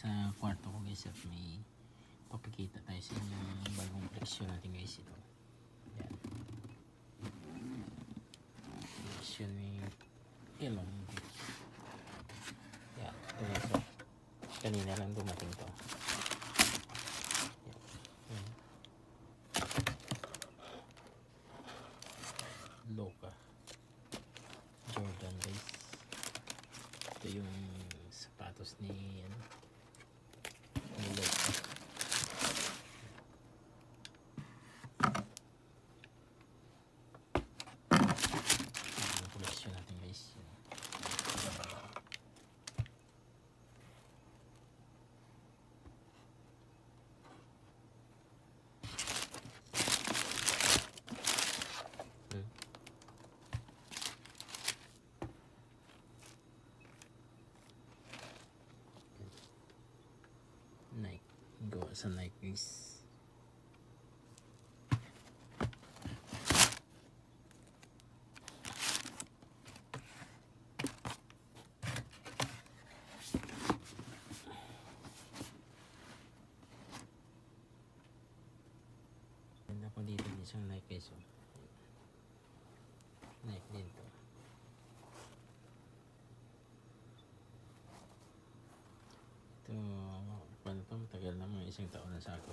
sa kwarto ko guys at may papakita tayo sa inyo ng bagong collection natin guys. Ito yan, collection ni Elon guys. Yan, ito guys, so, kanina lang dumating to. Yan, yan. Loka Jordan guys. Ito yung sapatos ni Loka. Ang collection natin guys. Nike, gawa sa Nike guys. Ganda ko dito din isang Nike guys. Oh. Nike din to. Ito, paano to? Matagal na, mga isang taon na sa ako.